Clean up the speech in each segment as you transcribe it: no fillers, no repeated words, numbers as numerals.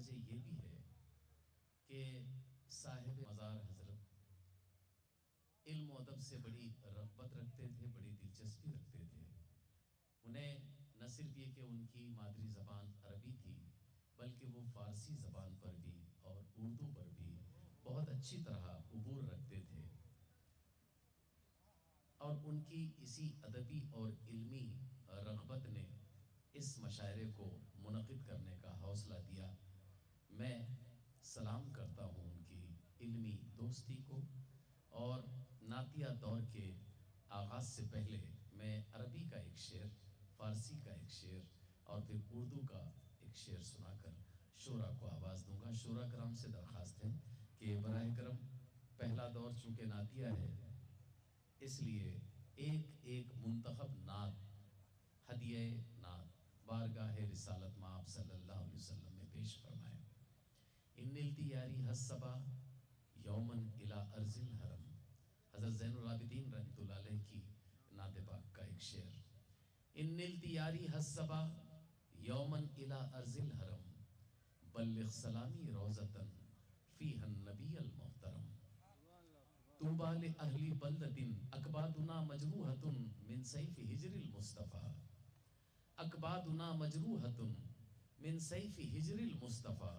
وجہ یہ بھی ہے کہ صاحب مزار حضرت علم و ادب سے بڑی رغبت رکھتے تھے، بڑی دلچسپی رکھتے تھے۔ انہیں نہ صرف یہ کہ ان کی مادری زبان عربی تھی، بلکہ وہ فارسی زبان پر بھی اور اردو پر بھی بہت اچھی طرح عبور رکھتے تھے، اور ان کی اسی ادبی اور علمی رغبت نے اس مشاعرے کو منعقد کرنے کا حوصلہ دیا۔ میں سلام کرتا ہوں ان کی علمی دوستی کو، اور نعتیہ دور کے آغاز سے پہلے میں عربی کا ایک شعر، فارسی کا ایک شعر اور پھر اردو کا ایک شعر سنا کر شعراء کو آواز دوں گا۔ شعراء کرام سے درخواست ہے کہ براہ کرم پہلا دور چونکہ نعتیہ ہے، اس لیے ایک ایک منتخب نعت، ہدیہ نعت بارگاہ رسالت مآب صلی اللہ علیہ وسلم میں پیش فرمائیں۔ ان التیاری حسبا یومن الی ارض الحرم، حضرت زین العابدین رحمۃ اللہ علیہ کی نعت پاک کا ایک شعر۔ ان التیاری حسبا یومن الی ارض الحرم، بلغ سلامی روزتن فیہا النبی المحترم، طوبی لأہل بلدۃ اکبادنا مجروحۃ من سیف ہجر المصطفیٰ، اکبادنا مجروحۃ من سیف ہجر المصطفیٰ،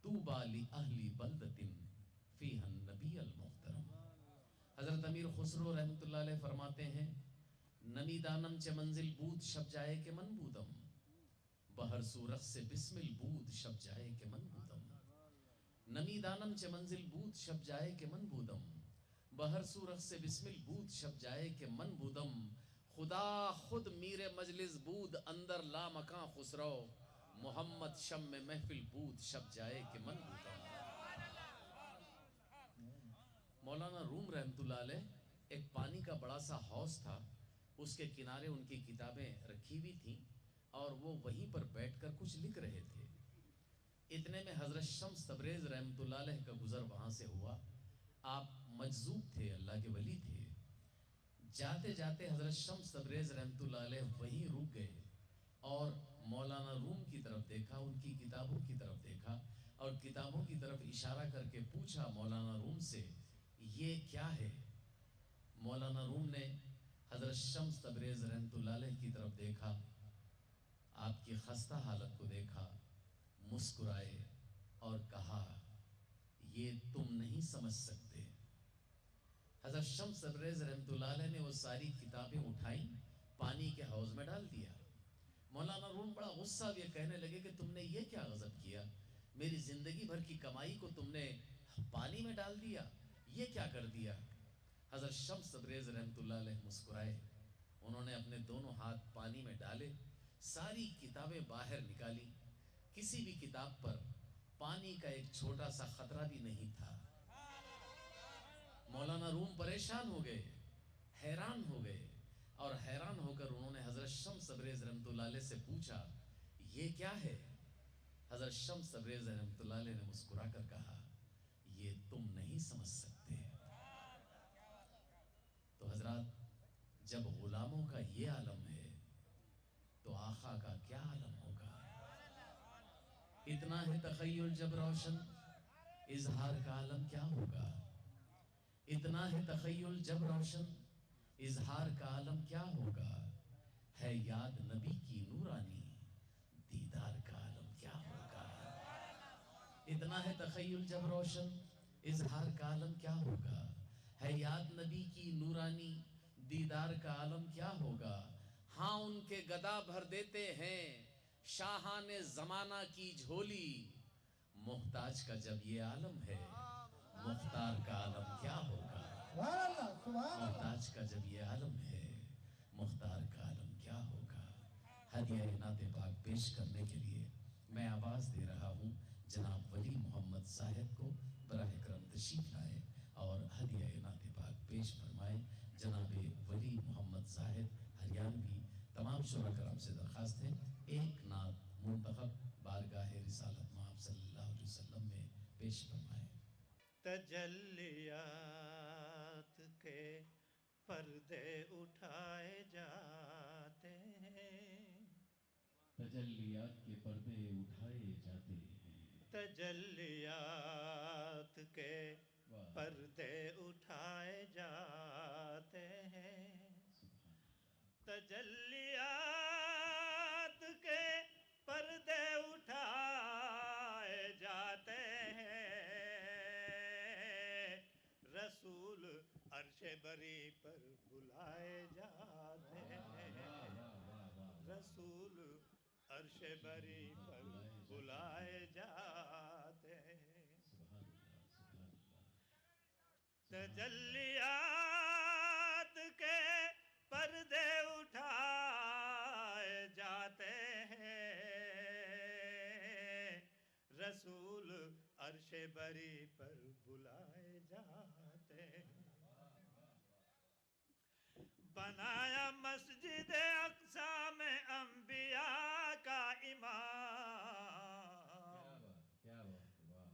طوبی لأہل بلدۃ فیہا النبی المحترم۔ حضرت امیر خسرو رحمۃ اللہ علیہ فرماتے ہیں، نمی دانم چه منزل بود شب جائے کہ من بودم، بہر سورخ سے بسمل بود شب جائے کہ من بودم، نمی دانم چه منزل بود شب جائے کہ من بودم، بہر سورخ سے بسمل بود شب جائے کہ من بودم، خدا خود میر مجلس بود اندر لامکاں خسرو، محمد شم محفل بود شب جائے کہ من بودم۔ مولانا روم رحمۃ اللہ علیہ ایک پانی کا بڑا سا حوض تھا، اس کے کنارے ان کی کتابیں رکھی ہوئی تھیں، اور وہ وہیں پر بیٹھ کر کچھ لکھ رہے تھے۔ اتنے میں حضرت شمس تبریز رحمۃ اللہ علیہ کا گزر وہاں سے ہوا۔ آپ مجذوب تھے، اللہ کے ولی تھے۔ جاتے جاتے حضرت شمس تبریز رحمۃ اللہ علیہ وہیں رک گئے اور مولانا روم کی طرف دیکھا، ان کی کتابوں کی طرف دیکھا، اور کتابوں کی طرف اشارہ کر کے پوچھا مولانا روم سے، یہ کیا ہے؟ مولانا روم نے حضرت شمس تبریز رحمۃ اللہ علیہ کی طرف دیکھا، آپ کی خستہ حالت کو دیکھا، مسکرائے اور کہا، یہ تم نہیں سمجھ سکتے۔ حضرت شمس تبریز رحمۃ اللہ علیہ نے وہ ساری کتابیں اٹھائیں، پانی کے حوض میں ڈال دیا۔ مولانا روم بڑا غصہ ہوئے، کہنے لگے کہ تم نے یہ کیا غضب کیا؟ میری زندگی بھر کی کمائی کو تم نے پانی میں ڈال دیا، یہ کیا کر دیا؟ حضرت شمس تبریز رحمۃ اللہ علیہ مسکرائے، انہوں نے اپنے دونوں ہاتھ پانی میں ڈالے، ساری کتابیں باہر نکالی، کسی بھی کتاب پر پانی کا ایک چھوٹا سا خطرہ بھی نہیں تھا۔ مولانا روم پریشان ہو گئے، حیران ہو گئے، اور حیران ہو کر انہوں نے حضرت شمس تبریز رحمۃ اللہ علیہ سے پوچھا، یہ کیا ہے؟ حضرت شمس تبریز رحمۃ اللہ علیہ نے مسکرا کر کہا، یہ تم نہیں سمجھ سکتے۔ تو حضرات، جب غلاموں کا یہ عالم ہے تو آقا کا کیا عالم ہوگا؟ اتنا ہے تخیل جب روشن، اظہار کا عالم کیا ہوگا؟ اتنا ہے تخیل جب روشن، اظہار کا عالم کیا ہوگا؟ ہے یاد نبی کی نورانی، دیدار کا عالم کیا ہوگا؟ اتنا ہے تخیل جب روشن، اظہار کا عالم کیا ہوگا؟ ہے یاد نبی کی نورانی، دیدار کا عالم کیا ہوگا؟ ہاں ان کے گدا بھر دیتے ہیں شاہان زمانہ کی جھولی، محتاج کا جب یہ عالم ہے مختار کا عالم کیا ہوگا؟ محتاج کا جب یہ عالم ہے مختار کا عالم کیا ہوگا؟ ہدیہ نعت پاک پیش کرنے کے لیے میں آواز دے رہا ہوں جناب ولی محمد زاہد کو، براہ کرم تشریف لائے اور ہدیہ نعت پاک پیش فرمائیں۔ جناب ولی محمد زاہد ہریانوی، تمام شعراء کرام سے درخواست ہے ایک نعت منتخب بارگاہ رسالت مآب صلی اللہ علیہ وسلم میں پیش فرمائیں۔ تجلیات کے پردے اٹھائے جاتے ہیں، تجلیات کے پردے اٹھائے جاتے ہیں، تجلیات کے واہ پردے اٹھائے جاتے ہیں، تجلیات کے پردے اٹھائے جاتے ہیں، رسول عرش بری پر بلائے جاتے ہیں، رسول عرش بری پر بلائے جاتے ہیں، تجلیات کے پردے اٹھائے جاتے ہیں، رسول عرش بری پر بلائے جاتے ہیں، بنایا مسجد اقصی میں انبیاء کا امام،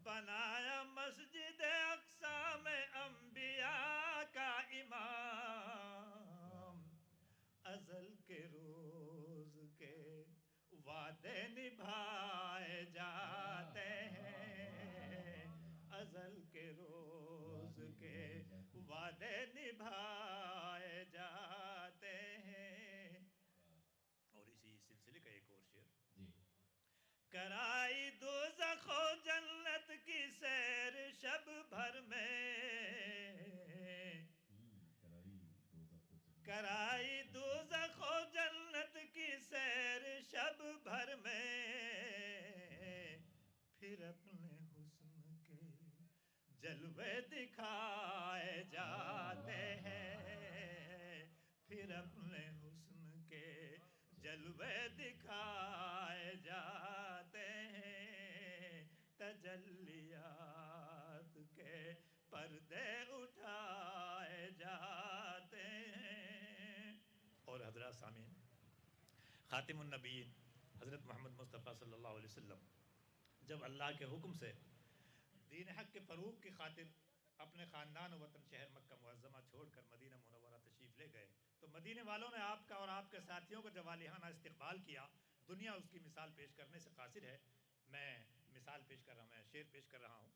بنایا مسجد اقصی میں انبیاء کا امام، ازل کے روز کے وعدے نبھائے جاتے ہیں، ازل کے روز کے وعدے نبھائے جاتے ہیں۔ اور اسی سلسلے کا ایک اور شعر، کرائی دوزخ و جنت کی سیر شب بھر میں، کرائی دوزخ و جنت کی سیر شب بھر میں، پھر اپنے حسن کے جلوے دکھائے جاتے ہیں، پھر اپنے حسن کے جلوے دکھائے جاتے ہیں، تجلیات کے پردے اٹھائے جاتے ہیں۔ اور حضرات سامعین، خاتم النبیین حضرت محمد مصطفیٰ صلی اللہ علیہ وسلم جب اللہ کے حکم سے دین حق کے فروغ کی خاطر اپنے خاندان و وطن شہر مکہ معظمہ چھوڑ کر مدینہ منورہ تشریف لے گئے تو مدینے والوں نے آپ کا اور آپ کے ساتھیوں کا جوالیانہ استقبال کیا۔ دنیا اس کی مثال پیش کرنے سے قاصر ہے، میں مثال پیش کر رہا ہوں، میں شعر پیش کر رہا ہوں۔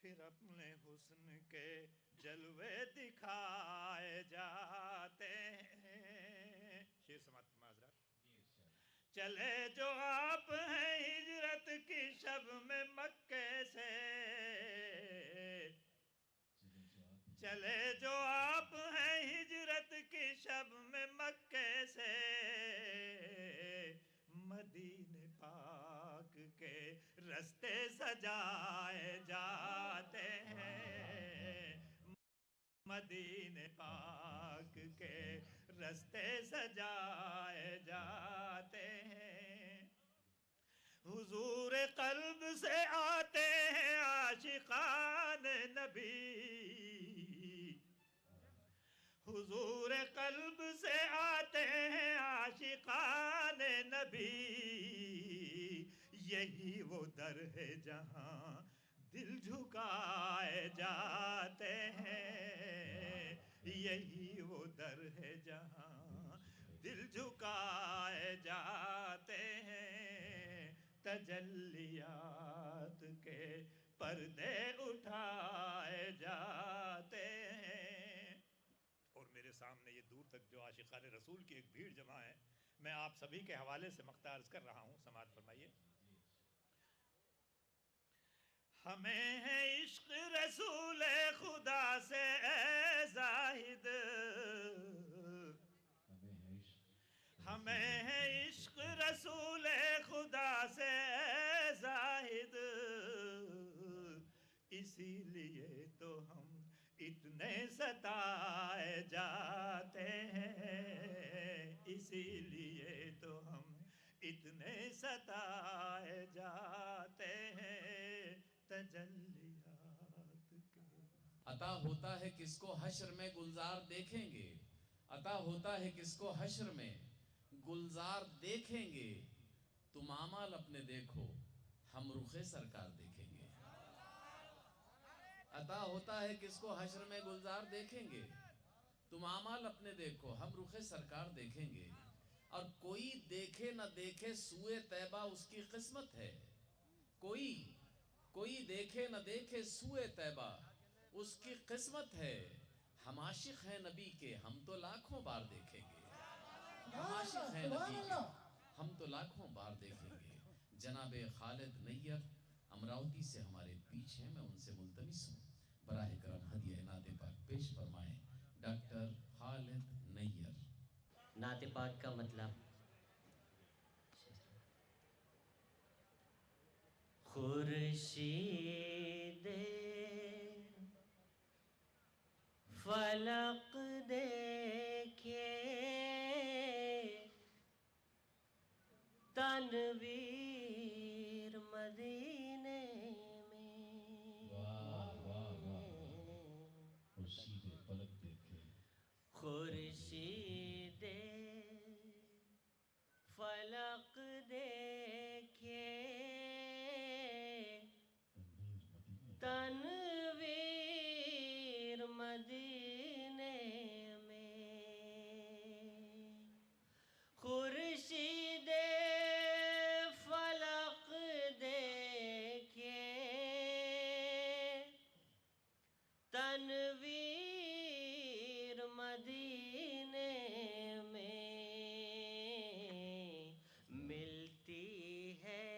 پھر اپنے حسن کے جلوے دکھائے جاتے ہیں، شعر سماعت فرمائیں حضرات۔ چلے جو آپ ہیں ہجرت کی شب میں مکے سے، چلے جو آپ ہیں ہجرت کی شب میں مکے سے، مدینے پاک کے رستے سجائے جاتے ہیں، مدینے پاک کے رستے سجائے جاتے ہیں، حضور قلب سے آتے ہیں عاشقان نبی، حضور قلب سے آتے ہیں عاشقان نبی، یہی وہ در ہے جہاں دل جھکائے جاتے ہیں، یہی وہ در ہے جہاں دل جھکائے جاتے ہیں، تجلیات کے پردے اٹھائے جاتے ہیں۔ اور میرے سامنے یہ دور تک جو عاشقان رسول کی ایک بھیڑ جمع ہے، میں آپ سبھی کے حوالے سے مقطع عرض کر رہا ہوں، سماعت فرمائیے۔ ہمیں ہے عشق رسول خدا سے اے زاہد، ہمیں ہے عشق رسول خدا سے اے زاہد، اسی لیے تو ہم اتنے ستائے جاتے ہیں، اسی لیے تو ہم اتنے ستائے جاتے ہیں، تجلیات کے۔ عطا ہوتا ہے کس کو حشر میں گلزار دیکھیں گے، عطا ہوتا ہے کس کو حشر میں گلزار دیکھیں گے، تم اعمال اپنے دیکھو ہم رخ سرکار دیکھیں گے، عطا ہوتا ہے کس کو حشر میں گلزار دیکھیں گے، تم اعمال اپنے دیکھو ہم رخ سرکار دیکھیں گے، اور کوئی دیکھے نہ دیکھے سوئے طیبہ اس کی قسمت ہے. کوئی دیکھے نہ دیکھے سوئے طیبہ اس کی قسمت ہے. ہم عاشق ہیں نبی کے ہم تو لاکھوں بار دیکھیں گے. ہم عاشق ہیں نبی کے ہم تو لاکھوں بار دیکھیں گے. جناب خالد نیر امراوتی سے ہمارے پیچھے ہیں، میں ان سے ملتمس ہوں براہ کرم ہدیہ نعت پاک پیش فرمائیں. ڈاکٹر خالد نیر. نعت پاک کا مطلب خورشید فلق دیکھے تنویر مدینے میں. واہ واہ واہ خورشید فلک دیکھے خورشید فلق دیکھے تنویر مدینے میں. خورشید فلق دیکھے تنویر مدینے میں ملتی ہے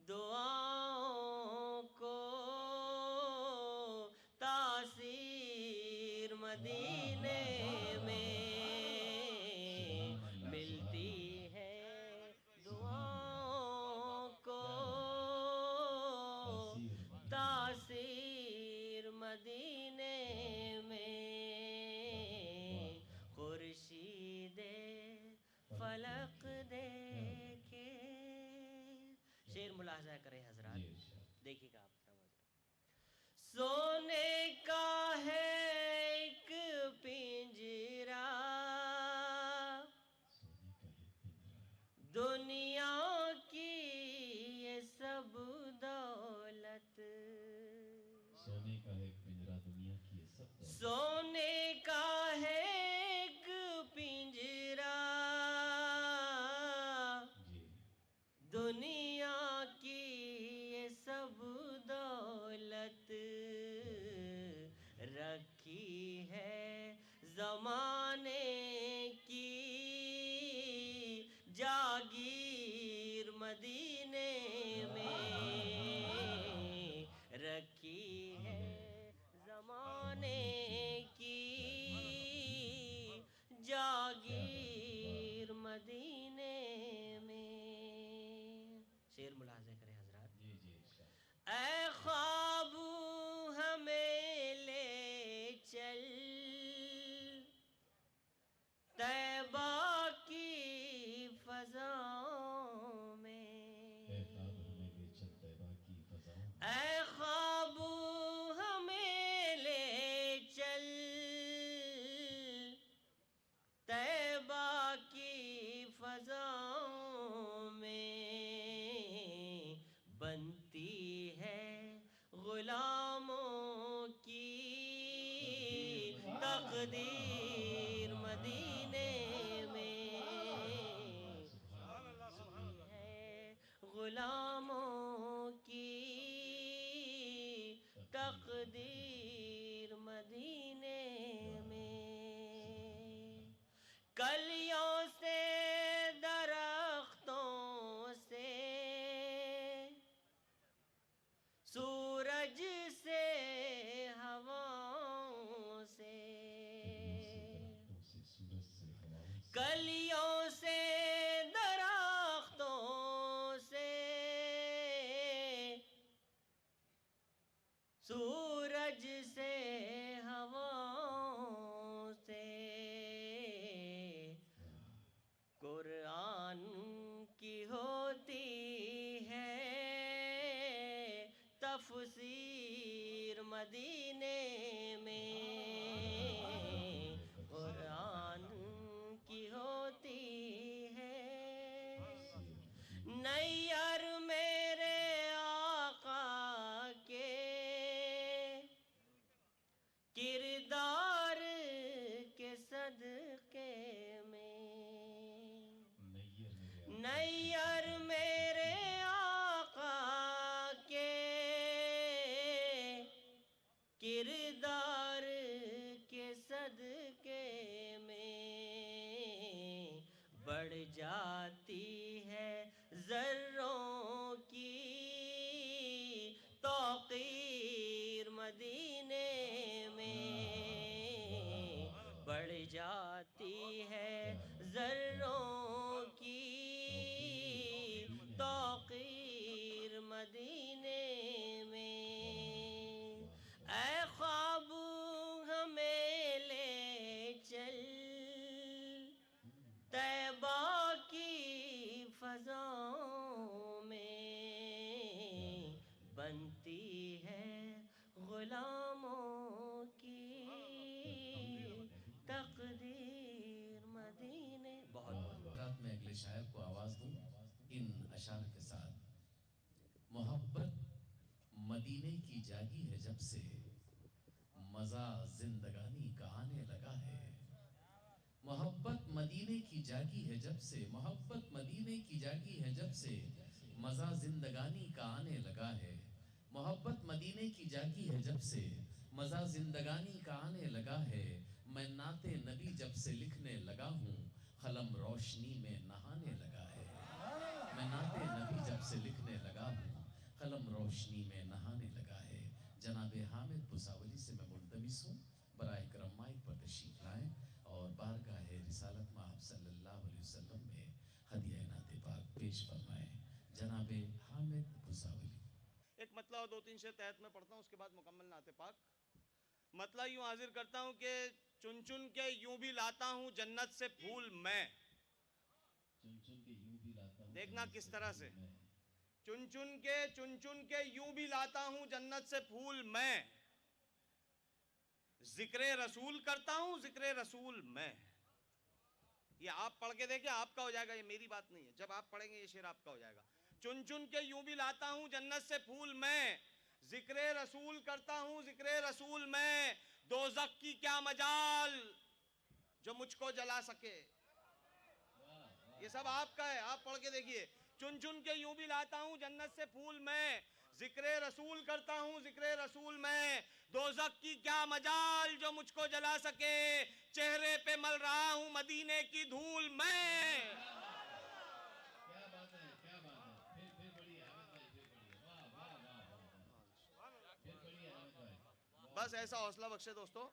دعاؤں کو تاثیر مدینے میں. ملتی ہے دعاؤں کو تاثیر مدینے میں. خورشید فلق دیکھے. شعر ملاحظہ کریں حضرات، دیکھیے گا آپ. سونے کا ہے ایک پنجرا دنیا کی یہ سب دولت. سونے کا ایک پنجرا دنیا کی یہ سب دولت. سونے کا ہے ایک پنجرا دنیا کی یہ سب دولت. رکھی ہے زمانے کی جاگیر مدینے میں. رکھی ہے زمانے کی جاگیر مدینے میں. شعر ملاحظہ کریں حضرات. اے خواب ہمیں لے چل طیبہ کی فضاؤں میں. اے خواب ہمیں لے چل طیبہ کی فضاؤں میں. بنتی ہے غلاموں کی تقدیر مدینے میں. ہے غلاموں کی تقدیر مدینے میں. کلیوں سے درختوں سے سورج سے ہواؤں سے. کلیوں سے درختوں سے سورج سے ہواؤں سے. قرآن کی ہوتی ہے تفسیر مدینے میں. قرآن کی ہوتی ہے نیر میرے آقا کے کردار کے صدقے میں. جاتی ہے ذروں کی توقیر مدینے میں۔ اے خواب ہمیں لے چل طیبہ کی فضاؤں میں، بنتی ہے غلاموں کی تقدیر مدینے۔ بہت بہت رات میں اگلے شاعر کو آواز دوں ان اشعار کے ساتھ۔ محبت مدینے کی جاگی ہے جب سے، مزہ زندگانی کا آنے لگا ہے۔ محبت مدینے کی جاگی ہے جب سے، محبت مدینے کی جاگی ہے جب سے، مزہ زندگانی کا آنے لگا ہے۔ محبت مدینے کی جاگی ہے جب سے، مزہ زندگانی کا آنے لگا ہے۔ میں نعت نبی جب سے لکھنے لگا ہوں، قلم روشنی میں نہانے لگا ہے۔ میں نعت نبی جب سے لکھنے لگا ہوں، قلم روشنی میں نہانے لگا ہے۔ جناب حامد بھساولی سے میں ملتمس ہوں برائے کرم مائک پر تشریف لائیں اور بارگاہ رسالت مآب صلی اللہ علیہ وسلم میں ہدیہ نعت پاک پیش فرمائیں۔ جناب حامد بھساولی۔ ایک مطلع اور دو تین شعر تحت میں پڑھتا ہوں، اس کے بعد مکمل نعت پاک۔ مطلع یوں حاضر کرتا ہوں کہ چن چن کے یوں بھی لاتا ہوں جنت سے پھول میں۔ دیکھنا کس طرح سے، چن چن کے یوں بھی لاتا ہوں جنت سے پھول میں، ذکر رسول کرتا ہوں ذکر رسول میں۔ یہ آپ پڑھ کے دیکھیں، آپ کا ہو جائے گا، یہ میری بات نہیں ہے، جب آپ پڑھیں گے یہ شعر آپ کا ہو جائے گا۔ چن چن کے یوں بھی لاتا ہوں جنت سے پھول میں، ذکر رسول کرتا ہوں ذکر رسول میں، دوزخ کی کیا مجال جو مجھ کو جلا سکے۔ یہ سب آپ کا ہے، آپ پڑھ کے دیکھیے۔ چن چن کے یوں بھی لاتا ہوں جنت سے پھول میں، ذکر رسول کرتا ہوں ذکر رسول میں، دوزخ کی کیا مجال جو مجھ کو جلا سکے، چہرے پہ مل رہا ہوں مدینے کی دھول میں۔ بس ایسا حوصلہ بخشے دوستو۔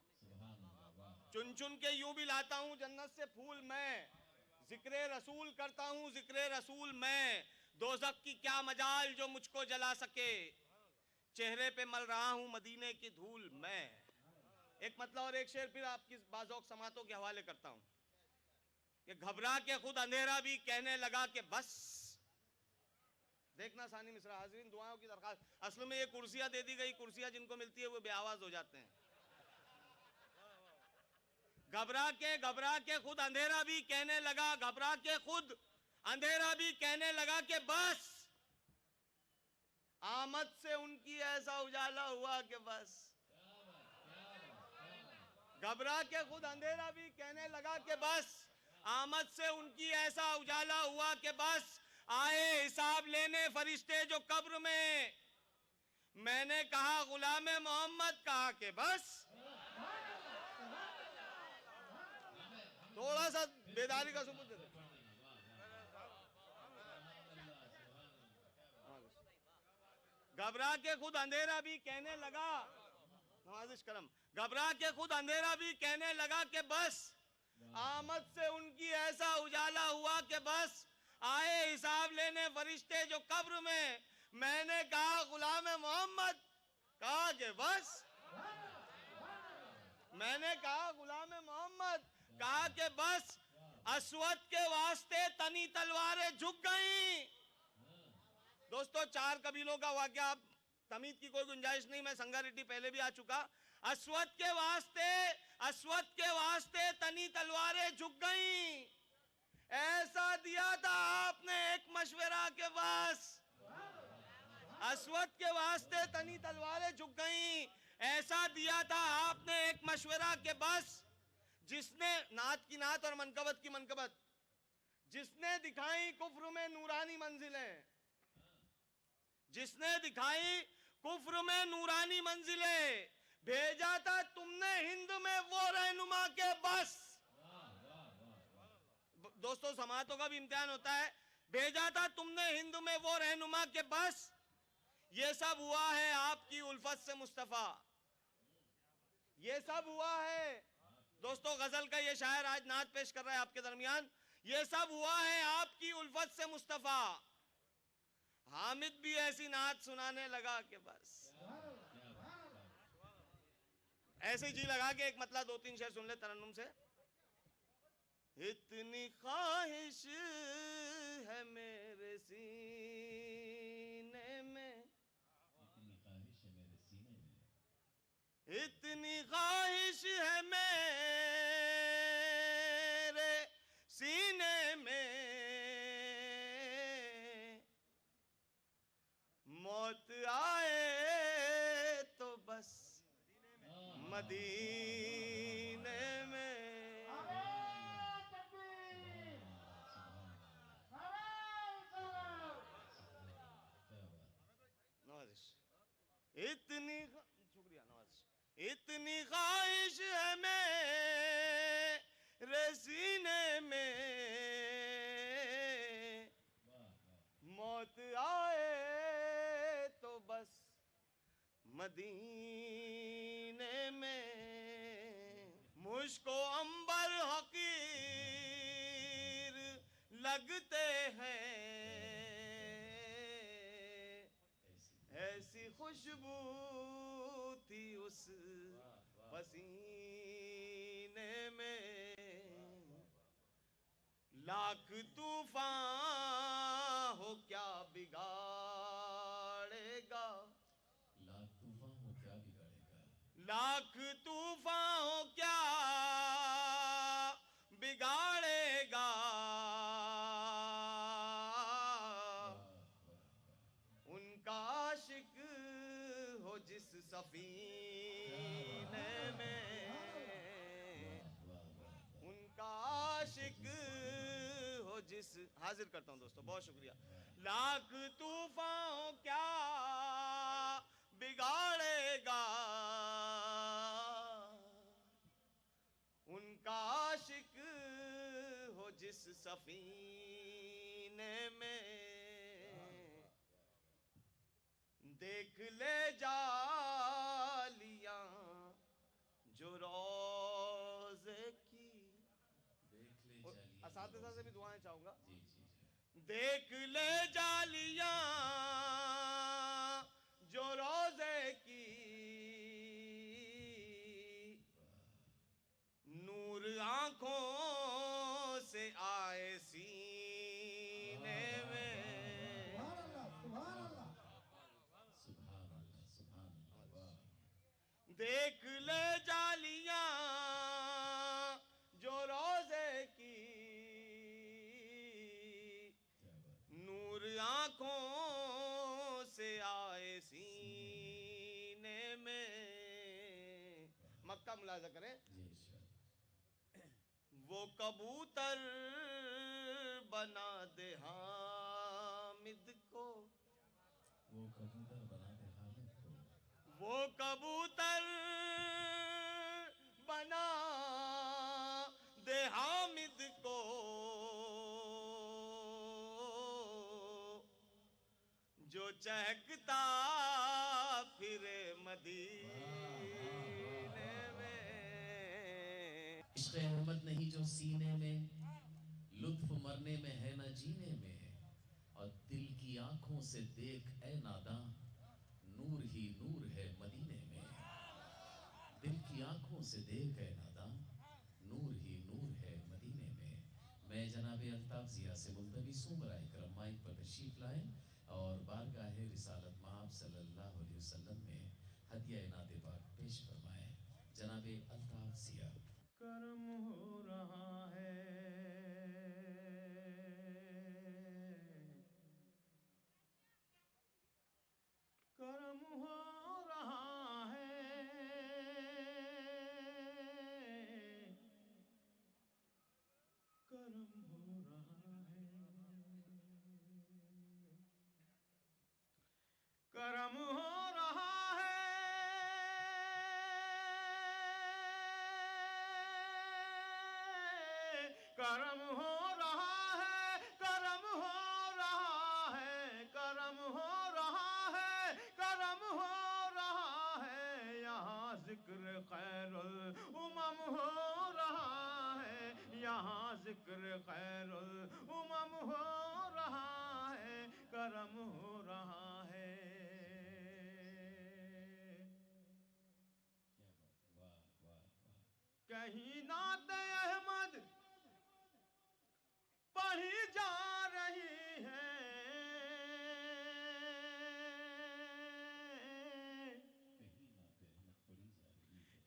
چن چن کے یوں بھی لاتا ہوں جنت سے پھول میں، ذکر رسول کرتا ہوں ذکر رسول میں، دوزخ کی کیا مجال جو مجھ کو جلا سکے، چہرے پہ مل رہا ہوں مدینے کی دھول میں۔ ایک مطلع اور ایک شعر پھر آپ کی باذوق سماعتوں کے حوالے کرتا ہوں کہ گھبرا کے خود اندھیرا بھی کہنے لگا کہ بس۔ دیکھنا ثانی مصرع، حاضرین دعاؤں کی درخواست۔ اصل میں یہ کرسیاں دے دی گئی، کرسیاں جن کو ملتی ہے وہ بے آواز ہو جاتے ہیں۔ گھبرا کے خود اندھیرا بھی کہنے لگا، گھبرا کے خود اندھیرا بھی کہنے لگا کہ بس، آمد سے ان کی ایسا اجالا ہوا کہ بس۔ گھبرا کے خود اندھیرا بھی کہنے لگا کہ بس، آمد سے ان کی ایسا اجالا ہوا کہ بس، آئے حساب لینے فرشتے جو قبر میں، میں نے کہا غلام محمد، کہا کہ بس۔ تھوڑا سا بیداری کا ثبوت دے دیں۔ گھبرا کے خود اندھیرا بھی کہنے لگا، نوازش کرم، گھبرا کے خود اندھیرا بھی کہنے لگا کہ بس، آمد سے ان کی ایسا اجالا ہوا کہ بس، آئے حساب لینے فرشتے جو قبر میں نے کہا غلام محمد، کہا کہ بس۔ میں نے کہا غلام محمد، کہا کہ بس، اسود کے واسطے تنی تلواریں جھک گئیں۔ دوستو 4 قبیلوں کا واقعہ، اب تمید کی کوئی گنجائش نہیں، میں سنگاریڈی پہلے بھی آ چکا۔ اسود کے واسطے تنی تلواریں جھک گئیں، ایسا دیا تھا آپ نے ایک مشورہ کے بس۔ اسود کے واسطے تنی تلواریں جھک گئیں، ایسا دیا تھا آپ نے ایک مشورہ کے بس، جس نے نعت کی نعت اور منقبت کی منقبت، جس نے دکھائی کفر میں نورانی منزلیں، جس نے دکھائی کفر میں نورانی منزلیں، بھیجا تھا تم نے ہند میں وہ رہنما کے بس۔ دوستو سماعتوں کا بھی امتحان ہوتا ہے۔ بھیجا تھا تم نے ہند میں وہ رہنما کے بس، یہ سب ہوا ہے آپ کی الفت سے مصطفیٰ، یہ سب ہوا ہے دوستو غزل کا یہ شاعر آج نعت پیش کر رہا ہے آپ کے درمیان. یہ سب ہوا ہے آپ کی الفت سے مصطفیٰ. حامد بھی ایسی نعت سنانے لگا کہ بس ایسے جی لگا کہ ایک مطلع 2-3 شعر سن لے ترنم سے. اتنی خواہش ہے میرے سینے میں, اتنی خواہش ہے میرے سینے میں, اتنی خواہش ہے میرے سینے میں, موت آئے تو بس مدینے میں. نوازش اتنی شکریہ نوازش. اتنی خواہش ہے میرے سینے میں, موت آئے تو بس مدینے میں. مجھ کو عنبر حقیر لگتے ہیں, ایسی خوشبو تھی اس پسینے میں. لاکھ طوفان ہو کیا بگاڑے گا, لاکھ طوفان ہو کیا بگاڑے گا, لاکھ طوفان ہو کیا بگاڑے گا. ان کا عاشق ہو جس سفینے میں, ان کا عاشق ہو جس. حاضر کرتا ہوں دوستو, بہت شکریہ. لاکھ طوفان ہو کیا بگاڑے گا, ان کا عاشق ہو جس سفینے میں. دیکھ لے جالیاں جو روزے کی. دیکھ لے جالیاں. اساتذہ سے بھی دعائیں چاہوں گا. جی جی جی, دیکھ لے جالیاں جو روزے کی, نور آنکھوں سے آئے سینے میں. سبحان اللہ سبحان اللہ, واہ. دیکھ لے جالیاں جو روزے کی, نور آنکھوں سے آئے سینے میں. مکہ ملاحظہ کریں. جی ارشاد. وہ کبوتر بنا دے حامد کو, وہ کبوتر بنا دے حامد کو, وہ کبوتر بنا دے حامد کو, جو چہکتا پھرے مدینے میں. عشق احمد نہیں جو سینے میں, لطف مرنے میں ہے نہ جینے میں, اور دل کی آنکھوں سے دیکھ اے ناداں, نور ہی نور ہے مدینے میں. دل کی آنکھوں سے دیکھ اے ناداں, نور ہی نور ہے مدینے میں. میں جناب الطاف ضیاء سے ملتمس ہوں براہ کرم مائک پر تشریف لائیں اور بارگاہ رسالت مآب صلی اللہ علیہ وسلم میں ہدیہ نعت پاک پیش فرمائیں. جناب الطاف ضیاء. کرم ہو رہا ہے, کرم ہو رہا ہے, کرم ہو رہا ہے, کرم ہو رہا ہے, کرم ہو رہا ہے, کرم ہو رہا ہے, کرم ہو رہا ہے, کرم ہو رہا ہے. یہاں ذکر خیر الامم ہو یہاں ذکر خیر الامم ہو رہا ہے، کرم ہو رہا ہے۔ کہیں نعت احمد پڑھی جا رہی ہے،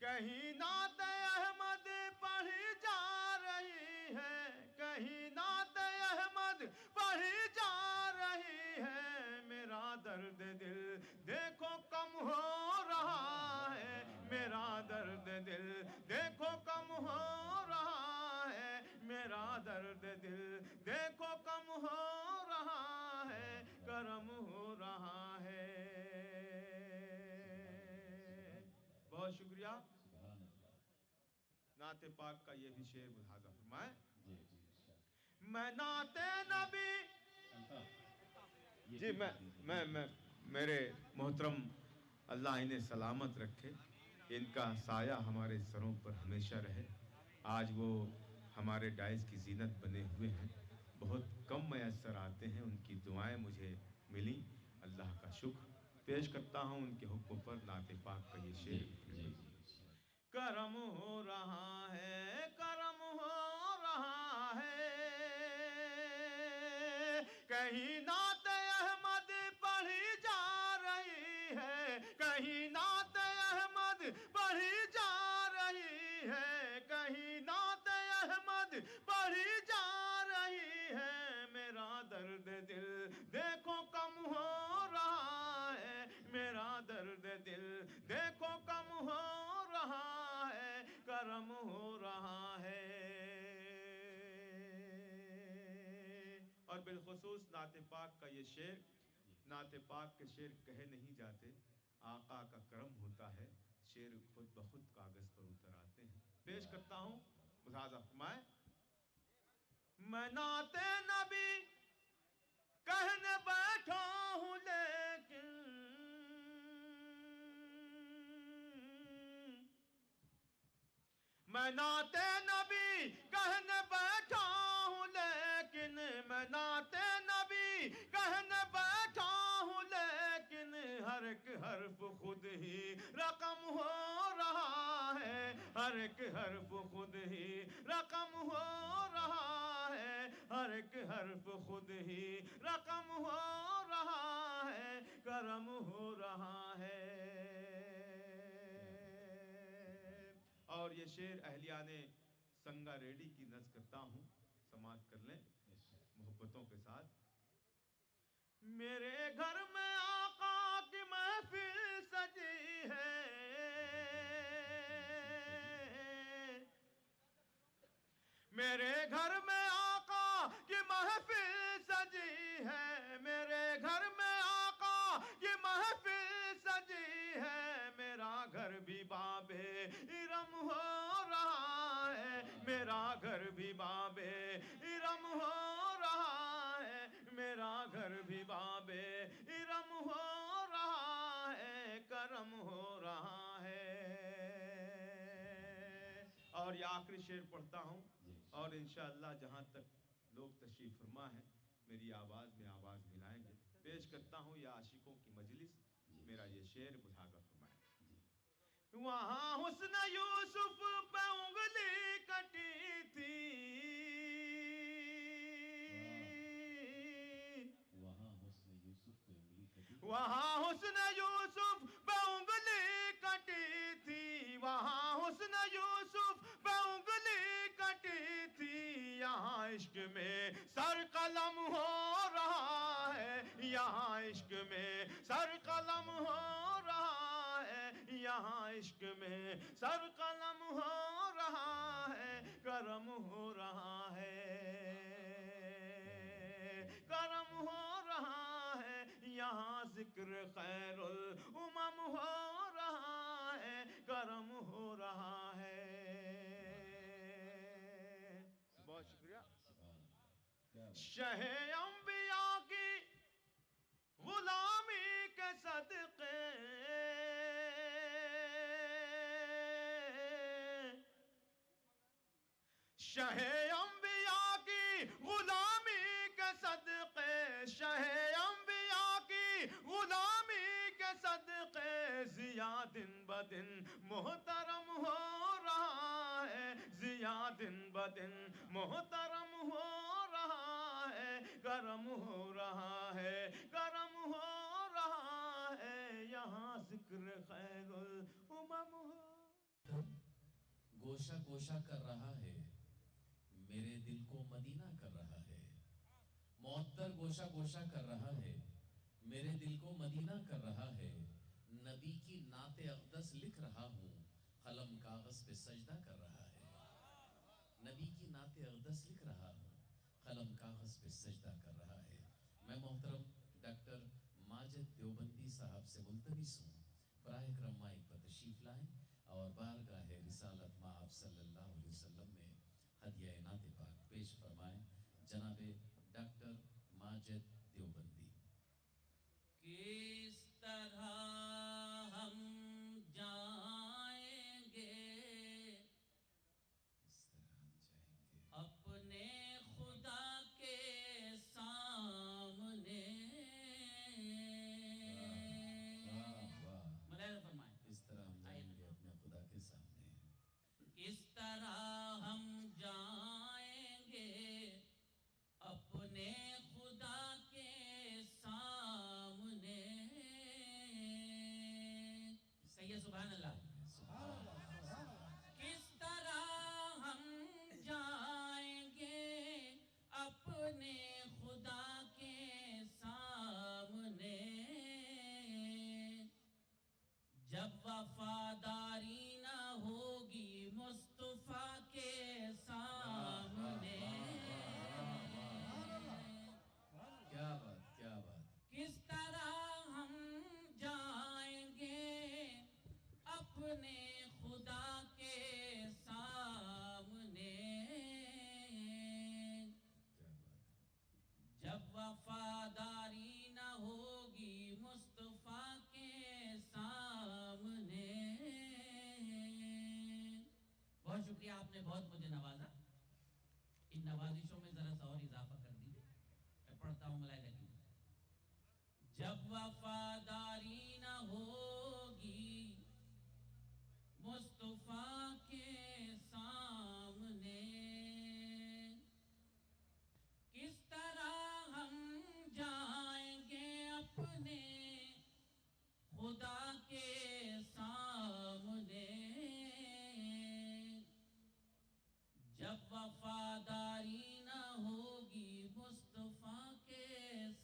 کہیں نعت احمد پڑھی جا رہی ہے، کہیں نعت احمد پڑھی جا رہی ہے۔ میرا درد دل دیکھو کم ہو رہا ہے، میرا درد دل دیکھو کم ہو رہا ہے، میرا درد دل دیکھو کم ہو رہا ہے، کرم ہو رہا ہے۔ بہت شکریہ۔ نعت پاک کا یہ بھی شعر ملاحظہ فرمائیں۔ میں نعت نبی، جی میں میرے محترم اللہ انہیں سلامت رکھے، ان کا سایہ ہمارے سروں پر ہمیشہ رہے۔ آج وہ ہمارے ڈائز کی زینت بنے ہوئے ہیں، بہت کم میسر آتے ہیں، ان کی دعائیں مجھے ملی، اللہ کا شکر۔ پیش کرتا ہوں ان کے حکم پر نعت پاک کا یہ شعر۔ کرم ہو رہا ہے، کرم ہو رہا ہے، کہیں نعت احمد پڑھی جا رہی ہے، کہیں نعت احمد پڑھی جا رہی ہے، کہیں نعت احمد پڑھی جا رہی ہے۔ میرا درد دل دیکھو کم ہو رہا ہے، میرا درد دل دیکھو کم ہو رہا ہے، کرم ہو رہا ہے۔ اور بالخصوص نعت پاک کا یہ شعر، نعت پاک کے شعر کہے نہیں جاتے، آقا کا کرم ہوتا ہے، شعر خود بخود کاغذ پر اتر آتے ہیں۔ پیش کرتا ہوں، ملاحظہ فرمائیں۔ میں نعت نبی کہنے بیٹھا ہوں، لیکن میں نعت نبی کہنے بیٹھا ہوں، لیکن میں نعت نبی کہنے بیٹھا ہوں، لیکن ہر ایک حرف خود ہی رقم ہو رہا ہے، ہر ایک حرف خود ہی رقم ہو رہا ہے، ہر ایک حرف خود ہی رقم ہو رہا ہے، کرم ہو رہا ہے۔ اور یہ شعر اہلیان سنگا ریڈی کی نظر کرتا ہوں، سماعت کر لیں محبتوں کے ساتھ۔ میرے گھر میں آقا کی محفل سجی ہے، میرے گھر میں آقا کی محفل سجی ہے، میرے گھر میں آقا کی محفل سجی ہے، میرا گھر بھی باب ارم ہو رہا ہے، میرا گھر بھی باب ارم ہو رہا ہے، میرا گھر بھی باب ارم ہو رہا ہے، کرم ہو رہا ہے۔ اور یہ آخری شعر پڑھتا ہوں، اور انشاءاللہ جہاں تک لوگ تشریف فرما ہیں میری آواز میں آواز ملائیں گے۔ پیش کرتا ہوں یہ عاشقوں کی مجلس، میرا یہ شعر ملاحظہ فرمائیں۔ وہاں حسن یوسف پہ انگلی کٹی تھی، وہاں حسن یوسف پہ انگلی کٹی تھی، وہاں حسن یوسف پہ انگلی کٹی تھی، یہاں عشق میں سر قلم ہو رہا ہے، یہاں عشق میں سر قلم ہو رہا ہے، یہاں عشق میں سر قلم ہو رہا ہے، کرم ہو رہا ہے، کرم ہو رہا ہے، یہاں ذکر خیر الامم ہو رہا ہے، کرم ہو رہا ہے۔ بہت شکریہ۔ شہ انبیاء کی غلامی کے صدقے شہ ضیا دن بدن محترم ہو رہا ہے، ضیا دن بدن محترم ہو رہا ہے، کرم ہو رہا ہے، کرم ہو رہا ہے، یہاں ذکر خیر الامم ہو۔ گوشہ گوشہ کر رہا ہے، میرے دل کو مدینہ کر رہا ہے۔ معطر گوشہ گوشہ کر رہا ہے، میرے دل کو مدینہ کر رہا ہے۔ نبی کی نعت اقدس لکھ رہا ہوں، قلم کاغذ پہ سجدہ کر رہا ہے۔ نبی کی نعت اقدس لکھ رہا ہوں، قلم کاغذ پہ سجدہ کر رہا ہے۔ میں محترم ڈاکٹر ماجد دیوبندی صاحب سے ملتمس ہوں، براہ کرم مائک پر تشریف لائیں اور بارگاہ رسالت مآب صلی اللہ علیہ وسلم میں ہدیہ نعت پاک پیش فرمائیں۔ جناب ڈاکٹر ماجد دیوبندی۔ کس طرح ہم جائیں گے اپنے خدا کے سامنے، ملاحظہ فرمائیں، اس طرح ہم جائیں گے اپنے خدا کے سامنے، کس طرح ہم جائیں گے اپنے خدا کے سامنے۔ کہیے سبحان اللہ۔ کس طرح ہم جائیں گے اپنے خدا کے سامنے، جب وفاداری نہ ہوگی مصطفیٰ کے سامنے۔ کیا بات کیا بات۔ کس طرح ہم جائیں گے اپنے خدا کے سامنے، جب وفاداری نہ ہوگی مصطفیٰ کے سامنے۔ بہت شکریہ، آپ نے بہت مجھے نوازا۔ ان نوازشوں میں ذرا سا اور اضافہ کر دیجیے، میں پڑھتا ہوں ملائکہ کی۔ جب وفاداری نہ ہوگی مصطفیٰ کے سامنے، کس طرح ہم جائیں گے اپنے خدا کے سامنے، جب وفاداری نہ ہوگی مصطفیٰ کے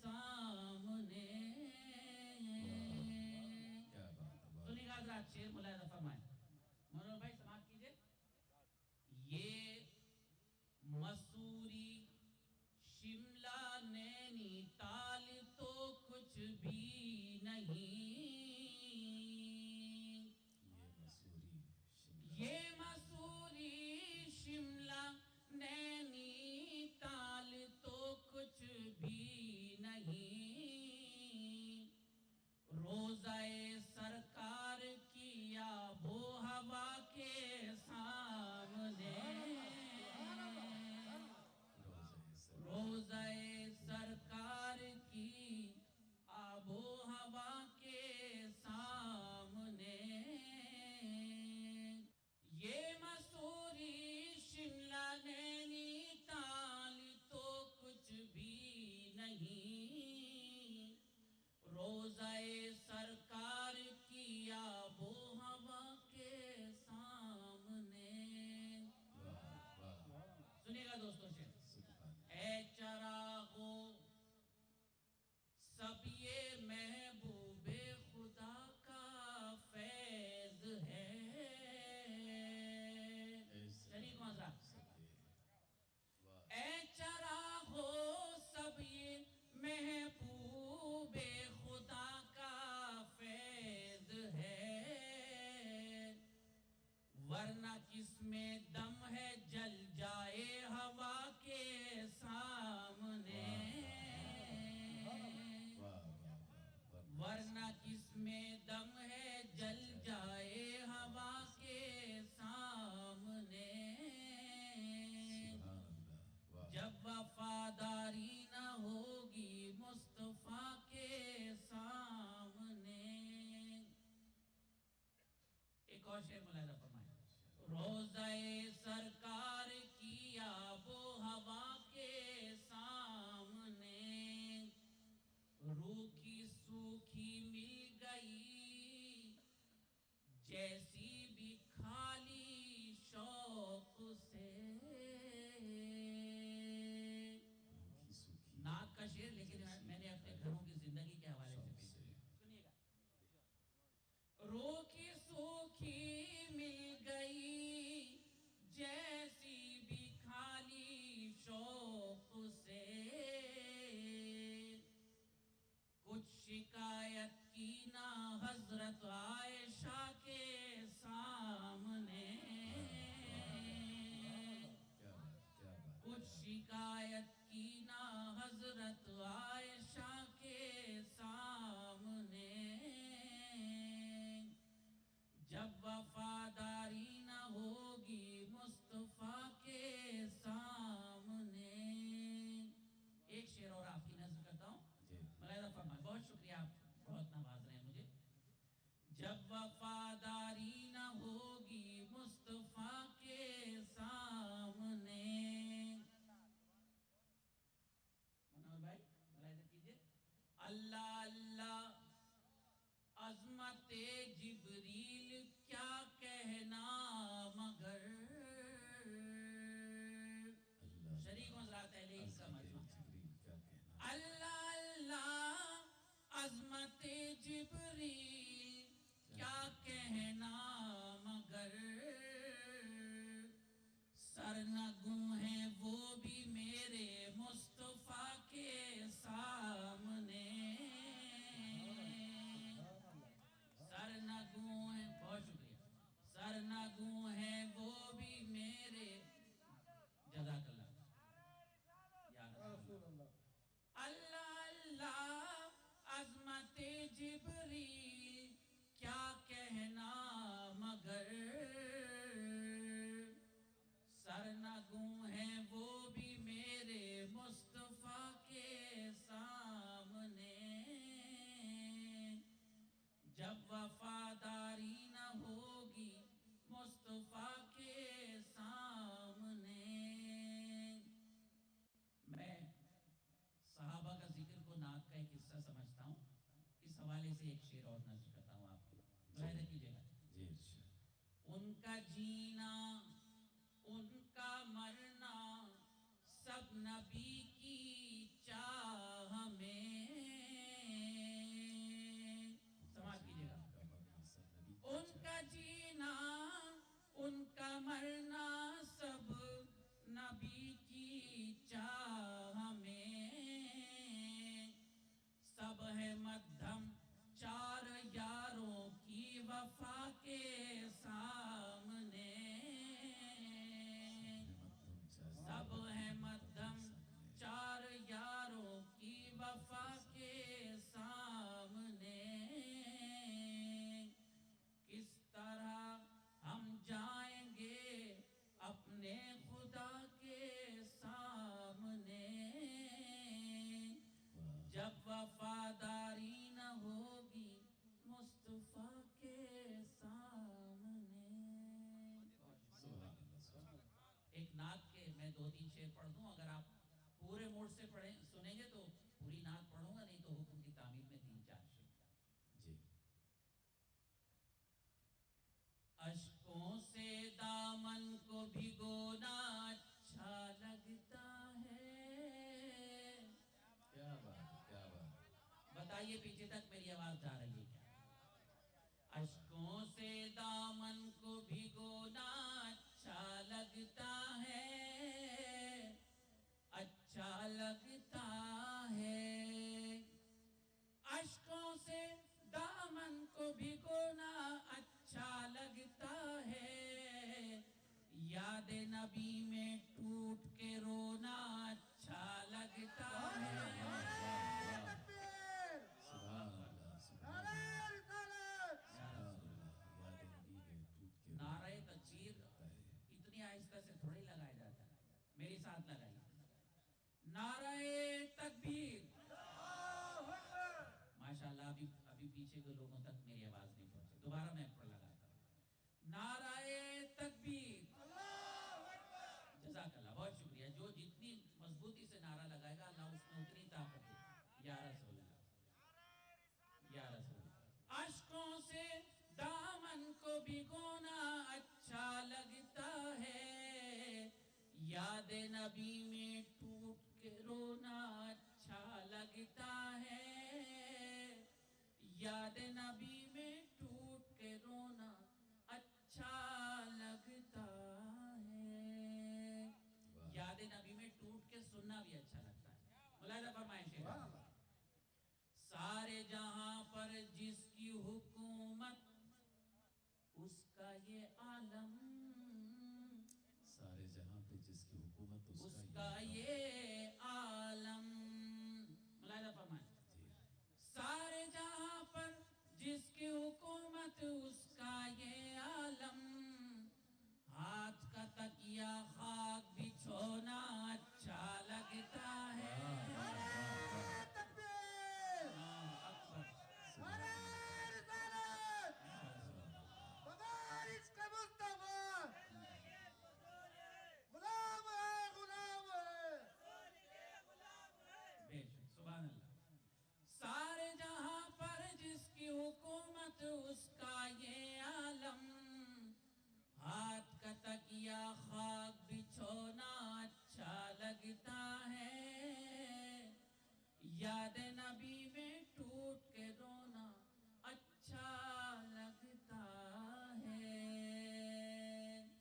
سامنے۔ کیا بات ہے۔ سنیے گا حضرات، شعر ملاحظہ فرمائیں، مولانا بھائی سماعت کیجئے۔ یہ مسوری شملہ نینی تال تو کچھ بھی نہیں، یہ مسوری شملہ نینی تال تو کچھ بھی نہیں، روضہ سرکار کی آب و ہوا کے ملاحظہ فرمائیں. روزے سرکار کی آب و ہوا کے سامنے روکھی سوکھی مل گئی جیسی بھی کھالی شوق سے. نعت کا شعر لیکن میں نے اپنے گھروں کی زندگی کے حوالے سے پیش کیا. سنیے گا. روکھی سوکھی مل گئی جیسی بھی کھالی شوق سے کچھ شکایت کی نہ حضرت عائشہ کے سامنے کچھ شکایت کی نہ حضرت عائشہ کے سامنے جب وفاداری نہ ہوگی مصطفیٰ کے سامنے. ایک شعر اور آپ کی نظر کرتا ہوں. ملاحظہ فرمائیں. بہت شکریہ, آپ بہت نواز رہے ہیں مجھے. جب وفاداری نہ ہوگی مصطفیٰ کے سامنے. منور بھائی ملاحظہ کیجئے. اللہ اللہ عظمت جبریل کیا کہنا مگر شریک حضرات اہل عز کا مجمع. اللہ اللہ عظمت جبریل کیا کہنا مگر سرنگوں ہیں وہ بھی میرے مصطفیٰ کے سامنے. سرنگوں ہیں, بہت شکریہ, سرنگوں ہیں وہ بھی میرے. جزاک اللہ یا رسول اللہ. اللہ اللہ عظمت جبریل کیا کہنا مگر سرنگوں ہیں وہ بھی میرے مصطفیٰ کے سامنے. جب وفاداری نہ ہوگی مصطفیٰ کے سامنے. میں صحابہ کا ذکر کو نعت کا ایک حصہ سمجھتا ہوں. اس حوالے سے ایک شعر اور نظر کرتا ہوں آپ کو. ملاحظہ کیجیے گا. ان کا جینا ان کا مرنا سب نبی کی چاہ میں. سماعت کیجیے گا. ان کا جینا ان کا مرنا سب نبی کی چاہ میں. سب ہے مدھم چار یاروں کی وفا کے سامنے. سب ہے مدھم چار یاروں کی وفا کے سامنے. کس طرح ہم جائیں گے اپنے خدا کے سامنے جب وفاداری نہ ہوگی مصطفیٰ کے سامنے. ایک نعت کے میں 2-3 شعر پڑھ دوں. اگر آپ پورے موڈ سے پڑھیں سنیں گے تو پوری نعت پڑھوں گا, نہیں تو حکم کی تعمیل میں 3-4 شعر. جی. اشکوں سے دامن کو بھگونا اچھا لگتا ہے. کیا بات, کیا بات. بتائیے پیچھے تک میری آواز جا رہی ہے کیا؟ اشکوں سے دامن کو بھگونا اچھا لگتا ہے, اچھا لگتا ہے. اشکوں سے دامن کو بھگونا اچھا لگتا ہے. یاد نبی میں ٹوٹ کے رونا اچھا لگتا ہے. نعرہ تکبیر اتنی آہستہ سے تھوڑی لگایا جاتا ہے. میری ساتھ لگائیے. نعرہ تکبیر. ماشاءاللہ ابھی پیچھے کے لوگوں تک میری آواز نہیں پہنچی. دوبارہ میں پر لگاتا ہوں. نعرہ بھگونا اچھا لگتا ہے، یاد نبی میں ٹوٹ کے رونا اچھا لگتا ہے، یاد نبی میں ٹوٹ کے رونا اچھا لگتا ہے، یاد نبی میں ٹوٹ کے سننا بھی اچھا لگتا ہے۔ ملاحظہ فرمائیں شیخ، سارے جہاں پر جس کی حکومت اس کا یہ عالم، سارے جہاں پہ جس کی حکومت اس کا یہ عالم، ملاحظہ فرمائیں، جی سارے جہاں پر جس کی حکومت اس کا یہ عالم، ہاتھ کا تکیہ خاک بچھونا اچھا لگتا ہے۔ سبحان اللہ، سارے جہاں پر جس کی حکومت اس کا یہ عالم، ہاتھ کا تکیہ خاک بچھونا اچھا لگتا ہے، یاد نبی میں ٹوٹ کے رونا اچھا لگتا ہے۔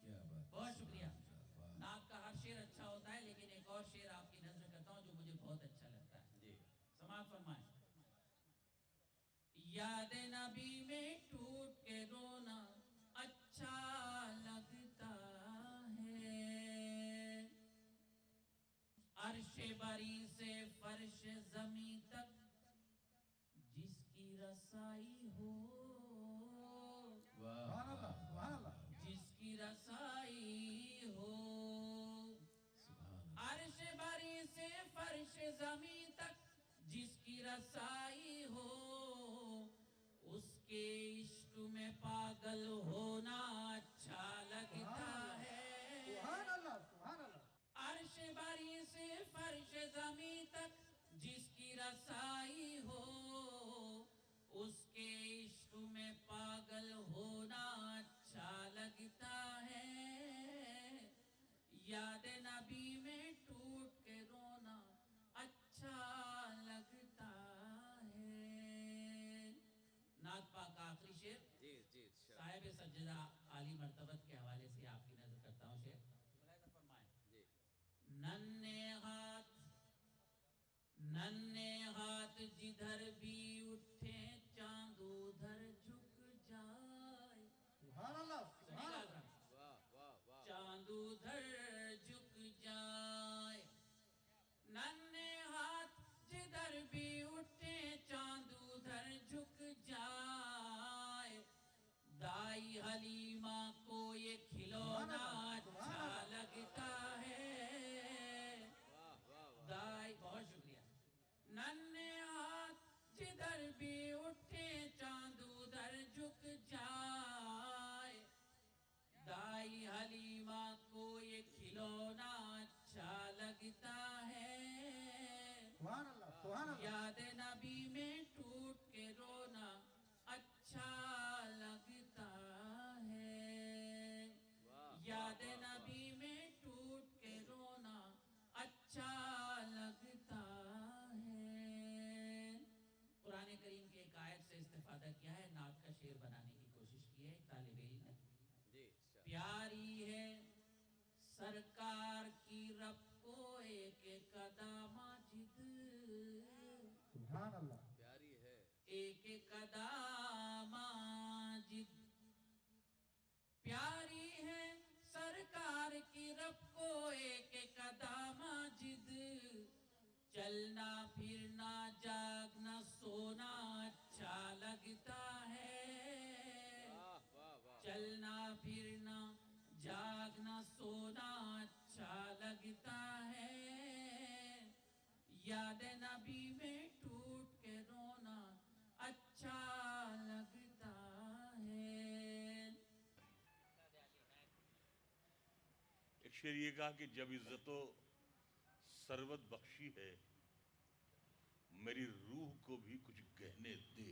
کیا بات، بہت شکریہ۔ واہ، نعت کا ہر شعر اچھا ہوتا ہے، لیکن ایک اور شعر آپ کی نظر کرتا ہوں جو مجھے بہت اچھا لگتا ہے، جی سماعت فرمائیں۔ یاد نبی میں ٹوٹ کے رونا اچھا لگتا ہے، عرش بری سے فرش زمیں تک جس کی رسائی ہو، واہ، واہ، جس کی رسائی ہو، سبحان عرش بری سے فرش زمیں تک جس کی رسائی ہو، اس کے عشق میں پاگل ہونا اچھا لگتا ہے، عرش بری سے فرش زمیں تک جس کی رسائی ہو، اس کے عشق میں پاگل ہونا اچھا لگتا ہے، یاد نبی میں ٹوٹ کے رونا اچھا لگتا ہے۔ نعت پاک کا آخری شعر جی جی صاحب سجدہ عالی مرتبت کے حوالے سے آپ کی نظر کرتا ہوں شعر، ملاحظہ فرمائیں۔ جی ننھے ہاتھ جدھر بھی اٹھے چاند ادھر جھک جائے، واہ واہ واہ، چاند ادھر جھک جائے، ننھے ہاتھ جدھر بھی اٹھے چاند ادھر جھک جائے، دائی حلیمہ کو یہ کھلونا اچھا لگتا ہے، واہ واہ واہ، دائی، بہت شکریہ، ننھے ہاتھ جدھر بھی اٹھے چاند ادھر جھک جائے، دائی حلیمہ کو یہ کھلونا اچھا لگتا ہے، یاد نبی میں ٹوٹ کے رونا اچھا لگتا ہے، یاد نبی میں ٹوٹ کے رونا اچھا لگتا ہے۔ قرآن کریم کے ایک آیت سے استفادہ کیا ہے، نعت کا شعر بنانے کی کوشش کی ہے ایک طالب علم نے۔ جی پیاری ہے سرکار کی رب کو ایک ایک ادا ماجد، پیاری ہے، ایک ایک ادا ماجد، پیاری ہے سرکار کی رب کو ایک ایک ادا ماجد، چلنا پھرنا جاگنا سونا اچھا لگتا ہے، واہ واہ واہ، چلنا پھرنا جاگنا سونا اچھا لگتا ہے، یاد نبی میں ٹوٹ کے رونا اچھا لگتا ہے۔ ایک شعر یہ کہا کہ جب عزت و ثروت بخشی ہے میری روح کو بھی کچھ گہنے دے،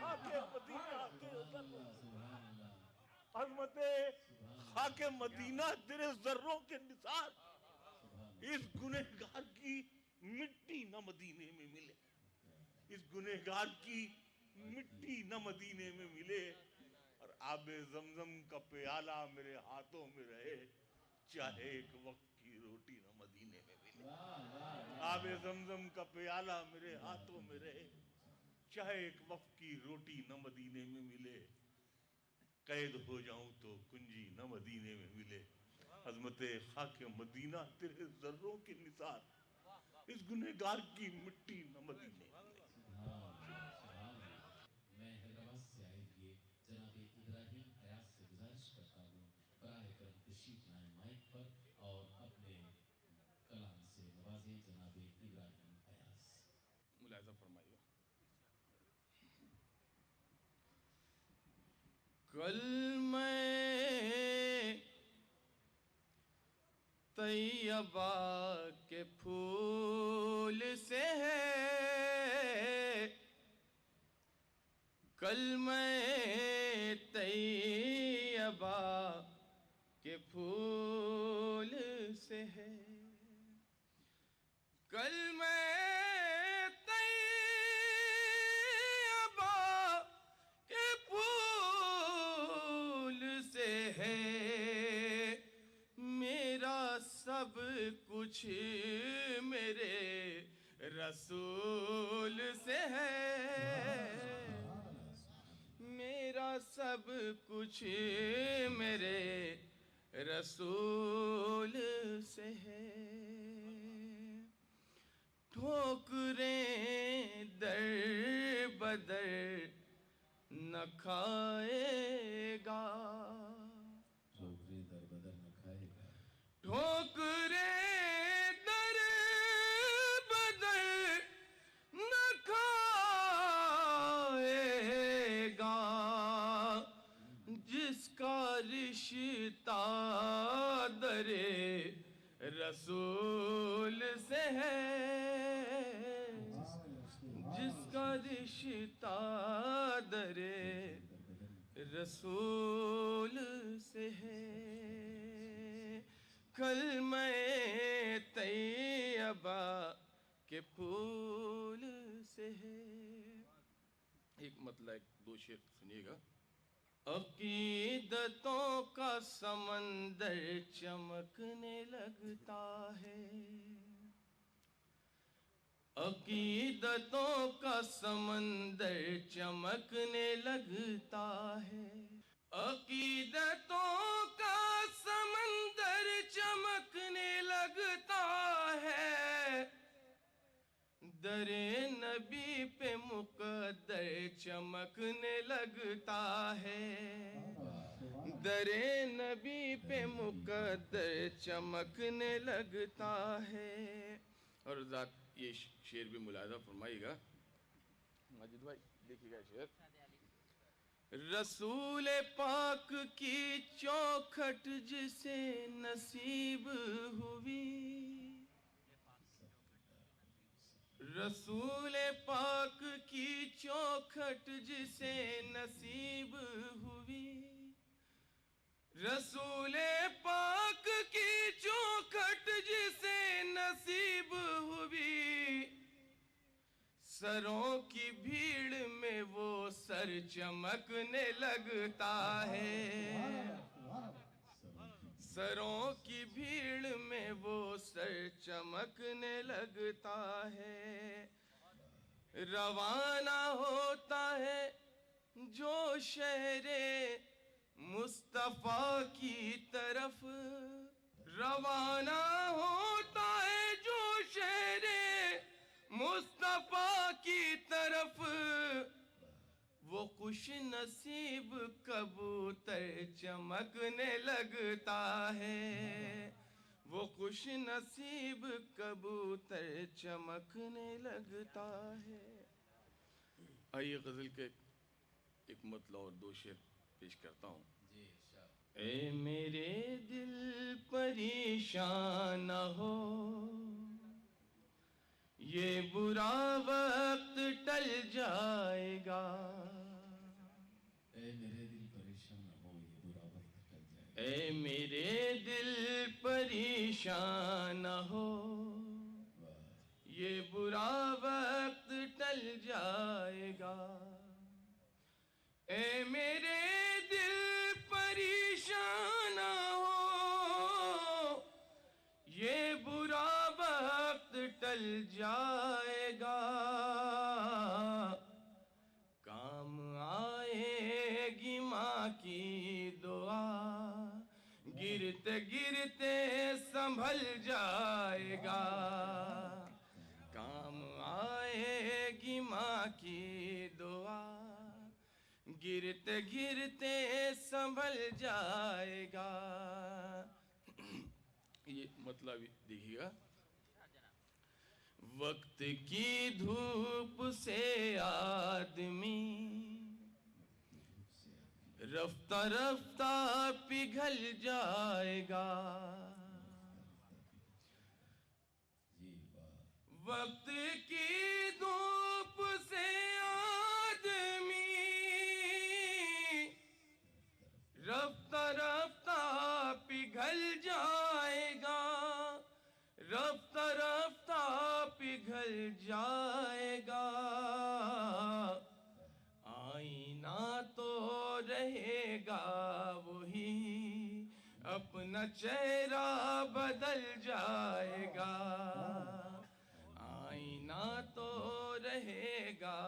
خاک مدینہ تیرے ذروں عظمت خاک مدینہ تیرے ذروں کے نثار اس گنہگار کی مٹی نہ مدینے میں ملے اس گنہگار کی مٹی نہ مدینے میں ملے اور آب زمزم کا پیالہ میرے ہاتھوں میں رہے چاہے ایک وقت کی روٹی نہ مدینے میں ملے آب زمزم کا پیالہ میرے ہاتھوں میں رہے چاہے ایک وقت کی روٹی نہ مدینے میں ملے قید ہو جاؤں تو کنجی نہ مدینے میں ملے عظمت خاک مدینہ تیرے ذروں کے نثار اس گنہگار کی مٹی نہ مدینے میں ملے میں حیدرآباد سے آئے ہوئے جناب ابراہیم ایاز سے گزارش کرتا ہوں براہ کرم تشریف لائیں مائک پر اور اپنے کلام سے نوازیں جناب ابراہیم ایاز. ملاحظہ فرمائیے. کل میں طیبہ کے پھول سے ہے کل میں طیبہ کے پھول سے ہے کل میں طیبہ کے پھول سے ہے میرا سب کچھ میرے رسول سے ہے میرا سب کچھ میرے رسول سے ہے ٹھوکریں در بدر نہ کھائے گا ٹھوکریں در بدر نہ کھائے گا ٹھوکریں در بدر نہ کھائے گا جس کا رشتہ در رسول سے ہے جس کا رشتہ در رسول سے ہے کل میں طیبہ کے پھول سے ہے. ایک مطلب دو شعر سنیے گا. عقیدتوں کا سمندر چمکنے لگتا ہے عقیدتوں کا سمندر چمکنے لگتا ہے عقیدتوں کا سمندر چمکنے لگتا ہے در نبی پہ مقدر چمکنے لگتا ہے در نبی پہ مقدر چمکنے لگتا ہے. اور ذات یہ شعر بھی ملاحظہ فرمائیے گا ماجد بھائی دیکھیے گا شعر. رسول پاک کی چوکھٹ جسے نصیب ہوئی رسول پاک کی چوکھٹ جسے نصیب ہوئی رسول پاک کی چوکھٹ جسے نصیب ہوئی سروں کی بھیڑ میں وہ سر چمکنے لگتا ہے سروں کی بھیڑ میں وہ سر چمکنے لگتا ہے روانہ ہوتا ہے جو شہر مصطفیٰ کی طرف روانہ ہوتا ہے جو شہر مصطفیٰ کی طرف وہ خوش نصیب کبوتر چمکنے لگتا ہے وہ خوش نصیب کبوتر چمکنے لگتا ہے. آئیے غزل کے ایک مطلع اور دو شعر پیش کرتا ہوں. اے میرے دل پریشان نہ ہو یہ برا وقت ٹل جائے گا پریشان نہ ہو، یہ برا وقت ٹل جائے گا۔ اے میرے دل پریشان نہ ہو، یہ برا وقت ٹل جائے گا۔ اے میرے دل پریشان نہ ہو، یہ برا وقت ٹل جائے گا۔ کام آئے گی ماں کی دعا، گرتے گرتے سنبھل جائے گا۔ کام آئے گی ماں کی دعا، گرتے گرتے سنبھل جائے گا۔ یہ مطلب دیکھیے گا، وقت کی دھوپ سے آدمی رفتہ رفتہ پگھل جائے گا۔ وقت کی دھوپ سے آدمی رفتہ رفتہ پگھل جائے گا، رفتہ رفتہ پگھل جائے گا۔ آئینہ تو رہے گا وہی، اپنا چہرہ بدل جائے گا۔ آئینہ تو رہے گا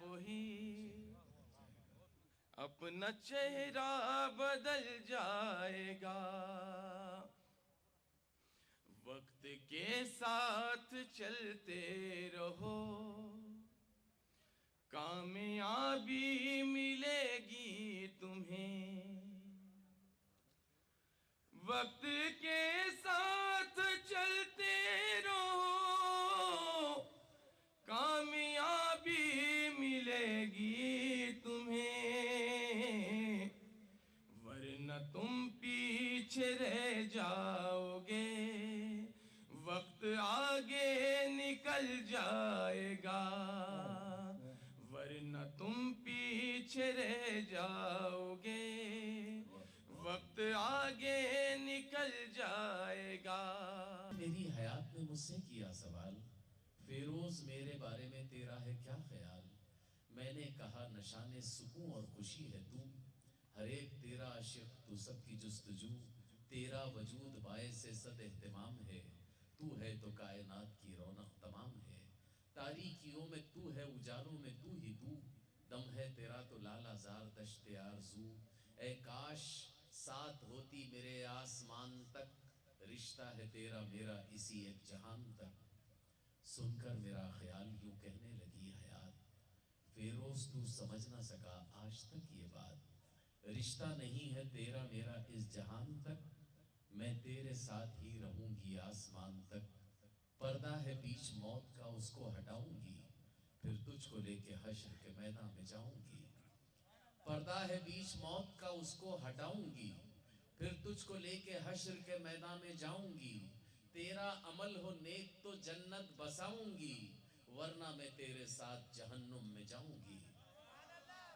وہی، اپنا چہرہ بدل جائے گا۔ وقت کے ساتھ چلتے رہو، کامیابی ملے گی تمہیں۔ وقت کے ساتھ چلتے رہو، کامیابی ملے گی تمہیں، ورنہ تم پیچھے رہ جاؤ گے، وقت آگے نکل جائے گا۔ ورنہ تم پیچھے رہ جاؤ گے، وقت آگے نکل جائے گا۔ میری حیات نے مجھ سے کیا سوال، فیروز میرے بارے میں تیرا ہے کیا خیال؟ میں نے کہا نشان سکون اور خوشی ہے تو، ہر ایک تیرا عاشق تو سب کی جستجو، تیرا وجود باعث صد اہتمام ہے، تو ہے تو کائنات کی رونق تمام ہے۔ تاریکیوں میں تو ہے، اجالوں میں تو ہی تو، دم ہے تیرا تو لالا زار دشت آرزو۔ اے کاش ساتھ ہوتی میرے آسمان تک، رشتہ ہے تیرا میرا اسی ایک جہان تک۔ سن کر میرا خیال یوں کہنے لگی حیات، فیروز تو سمجھ نہ سکا آج تک یہ بات، رشتہ نہیں ہے تیرا میرا اس جہان تک، میں تیرے ساتھ ہی رہوں گی آسمان تک۔ پردہ ہے بیچ موت کا اس کو ہٹاؤں گی، پھر تجھ کو لے کے حشر کے میدان میں جاؤں گی۔ پردہ ہے بیچ موت کا اس کو ہٹاؤں گی، پھر تجھ کو لے کے حشر کے میدان میں جاؤں گی۔ تیرا عمل ہو نیک تو جنت بساؤں گی، ورنہ میں تیرے ساتھ جہنم میں جاؤں گی،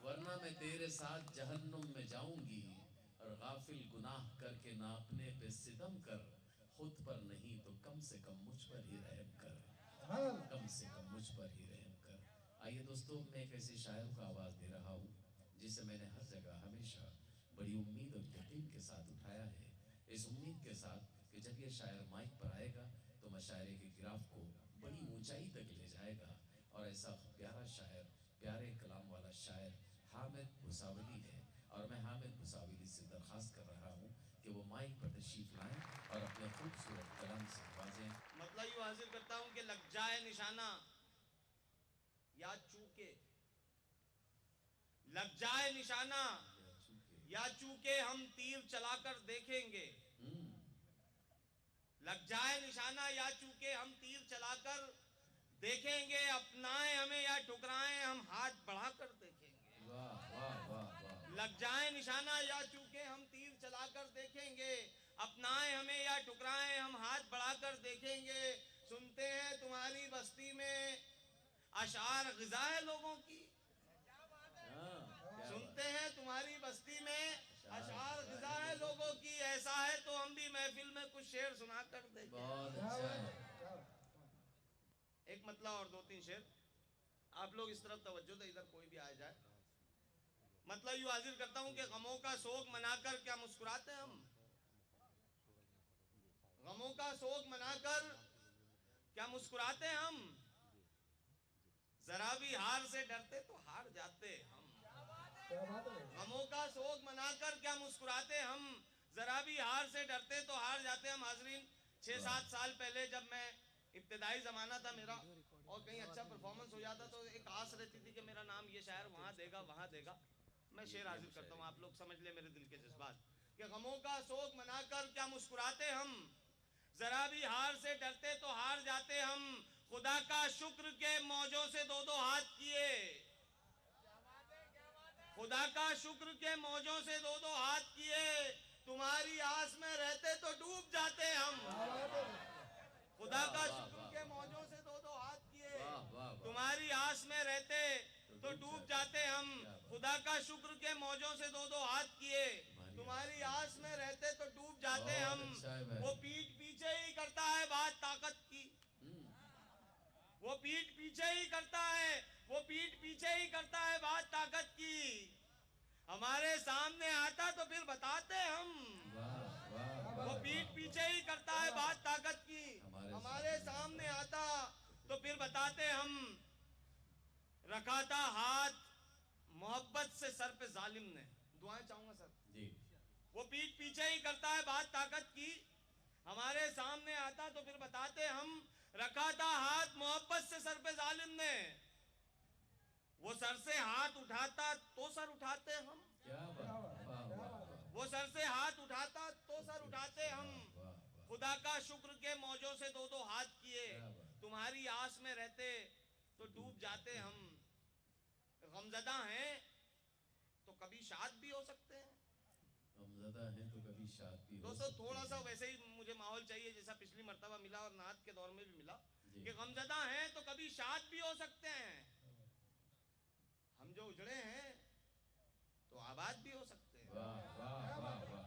ورنہ میں تیرے ساتھ جہنم میں جاؤں گی۔ اور غافل گناہ کر کے نہ اپنے پہ ستم کر، خود پر نہیں تو کم سے کم مجھ پر ہی رحم کر، کم سے کم مجھ پر ہی رحم کر۔ آئیے دوستو، میں ایک ایسے شاعر کو آواز دے رہا ہوں جسے میں نے ہر جگہ ہمیشہ بڑی امید اور یقین کے ساتھ اٹھایا ہے، اس امید کے ساتھ کہ جب یہ شاعر مائک پر آئے گا تو مشاعرے کے گراف کو بڑی اونچائی تک لے جائے گا۔ اور ایسا پیارا شاعر، پیارے کلام والا شاعر حامد بھساولی ہے، اور میں حامد بھساولی سے درخواست کر رہا ہوں کہ وہ مائک پر تشریف لائیں اور اپنے خوبصورت کلام سے نوازیں۔ مطلب یہ حاصل کرتا ہوں کہ لگ جائے نشانہ یا چوکے، لگ جائے نشانہ یا چوکے ہم تیر چلا کر دیکھیں گے، لگ جائے نشانہ یا چوکے ہم تیر چلا کر دیکھیں گے، اپنائیں ہمیں یا ٹھکرائیں ہم ہاتھ بڑھا کر دیکھیں گے۔ واہ واہ واہ واہ، لگ جائیں نشانہ یا چوکے ہم تیر چلا کر دیکھیں گے، اپنائیں ہمیں یا ٹھکرائیں ہم ہاتھ بڑھا کر دیکھیں گے۔ سنتے ہیں تمہاری بستی میں اشعار غذا ہے لوگوں کی، سنتے ہیں تمہاری بستی میں اشعار غذا ہے لوگوں کی، ایسا ہے تو ہم بھی محفل میں کچھ شعر سنا کر دیں گے۔ بہت اچھا ہے۔ ایک مطلع اور دو تین شعر، آپ لوگ اس طرف توجہ دیں، ادھر کوئی بھی آ جائے۔ مطلب یوں حاضر کرتا ہوں کہ غموں کا سوگ منا کر کیا مسکراتے ہیں ہم، غموں کا سوگ منا کر کیا مسکراتے ہیں ہم، ذرا بھی ہار سے ڈرتے تو ہار جاتے ہم، غموں کا سوگ منا کر کیا مسکراتے ہم، ذرا بھی ہار سے ڈرتے تو ہار جاتے ہم۔ حاضرین، 6-7 سال پہلے جب میں ابتدائی زمانہ تھا میرا اور کہیں اچھا پرفارمنس ہو جاتا تو ایک آس رہتی تھی کہ میرا نام یہ شاعر وہاں دے گا وہاں دے گا۔ میں شعر حاضر کرتا ہوں، آپ لوگ سمجھ لیں میرے دل کے جذبات کہ غموں کا سوگ منا کر کیا مسکراتے ہم، ذرا بھی ہار سے ڈرتے تو ہار جاتے ہم، خدا کا شکر کے موجوں سے 2-2 ہاتھ کیے، خدا کا شکر کے موجوں سے 2-2 ہاتھ کیے، تمہاری آس میں رہتے تو ڈوب جاتے ہم، خدا کا شکر کے موجوں سے 2-2 ہاتھ کیے، تمہاری آس میں رہتے تو ڈوب جاتے ہم، خدا کا شکر کے موجوں سے 2-2 ہاتھ کیے، تمہاری آس میں رہتے تو ڈوب جاتے ہم، وہ پیٹھ پیچھے ہی کرتا ہے بات طاقت کی، وہ پیٹھ پیچھے ہی کرتا ہے، وہ پیٹھ پیچھے ہی کرتا ہے بات طاقت کی، ہمارے سامنے آتا تو پھر بتاتے ہم، وہ پیٹھ پیچھے ہی کرتا ہے بات طاقت کی، ہمارے سامنے آتا تو پھر بتاتے ہم، رکھا تھا ہاتھ محبت سے سر پہ ظالم نے، دعائیں چاہوں گا سر جی، وہ پیٹھ پیچھے ہی کرتا ہے بات طاقت کی، ہمارے سامنے آتا تو پھر بتاتے ہم، رکھا تھا ہاتھ محبت سے سر پہ ظالم نے، وہ سر سے ہاتھ اٹھاتا تو سر اٹھاتے ہم، کیا بات، واہ واہ وہ سر سے ہاتھ اٹھاتا تو سر اٹھاتے ہم، واہ، خدا کا شکر کے موجوں سے 2-2 ہاتھ کیے، تمہاری آس میں رہتے تو ڈوب جاتے ہم، غمزدہ ہیں تو کبھی شاد بھی ہو سکتے ہیں۔ غمزدہ ہیں تو کبھی شاد بھی ہو دوستو سکتے تھوڑا سا ہیں۔ ویسے ہی مجھے ماحول چاہیے جیسا پچھلی مرتبہ ملا اور نعت کے دور میں بھی ملا جی۔ کہ غمزدہ ہیں تو کبھی شاد بھی ہو سکتے ہیں، ہم جو اجڑے ہیں تو آباد بھی ہو سکتے ہیں، واہ واہ واہ واہ،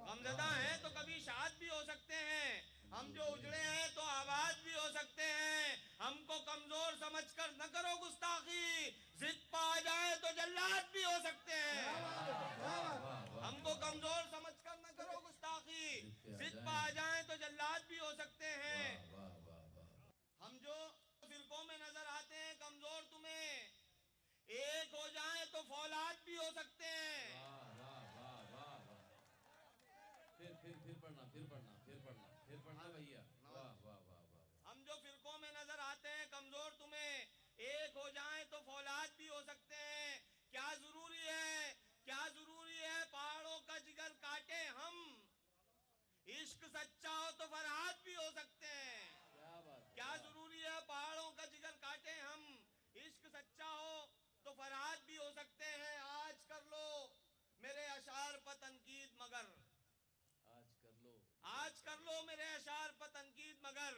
غمزدہ ہیں تو کبھی شاد بھی ہو سکتے ہیں، ہم جو اجڑے ہیں تو آباد بھی ہو سکتے ہیں، ہم کو کمزور سمجھ کر نہ کرو گستاخی، ضد پا جائے تو جلاد بھی ہو سکتے ہیں، ہم کو کمزور سمجھ کر نہ کرو گستاخی، ضد پا جائیں تو جلاد بھی ہو سکتے ہیں، واہ واہ واہ، ہم جو فرقوں میں نظر آتے ہیں کمزور تمہیں، ایک ہو جائیں تو فولاد بھی ہو سکتے ہیں، واہ واہ واہ واہ واہ، پھر پڑھنا بھیا، واہ واہ واہ واہ، ہم جو فرقوں میں نظر آتے ہیں کمزور تمہیں، ایک ہو جائیں تو فولاد بھی ہو سکتے ہیں، کیا ضروری ہے پہاڑوں کا جگر کاٹے ہم، عشق سچا ہو تو فرہاد بھی ہو سکتے ہیں، کیا بات، کیا ضروری ہے پہاڑوں کا جگر کاٹے ہم، عشق سچا ہو تو فرہاد بھی ہو سکتے ہیں، آج کر لو میرے اشعار پر تنقید مگر، آج کر لو میرے اشعار پر تنقید مگر،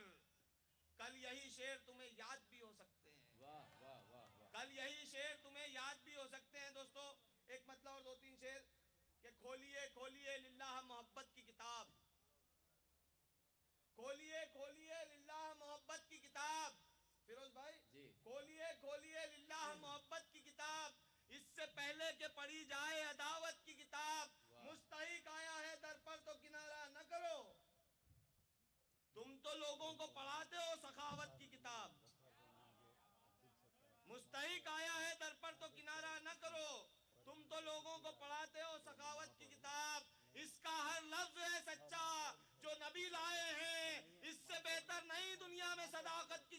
کل یہی شعر تمہیں یاد بھی ہو سکتے ہیں، واہ واہ واہ واہ، کل یہی شعر تمہیں یاد بھی ہو سکتے ہیں۔ دوستو ایک مطلب اور 2-3 شعر کہ کھولیے کھولیے للہ محبت کی کتاب، کھولیے کھولیے للہ محبت کی کتاب، فیروز بھائی جی، کھولیے کھولیے للہ محبت کی کتاب، اس سے پہلے کہ پڑھی جائے عداوت کی کتاب، مستحق آیا ہے در پر تو کنارہ نہ کرو، تم تو لوگوں کو پڑھاتے ہو سخاوت کی کتاب، مستحق آیا ہے در پر تو کنارہ نہ کرو، تم تو لوگوں کو پڑھاتے ہو سخاوت کی کتاب، اس کا ہر لفظ ہے سچا جو نبی لائے ہیں، اس سے بہتر نہیں دنیا میں صداقت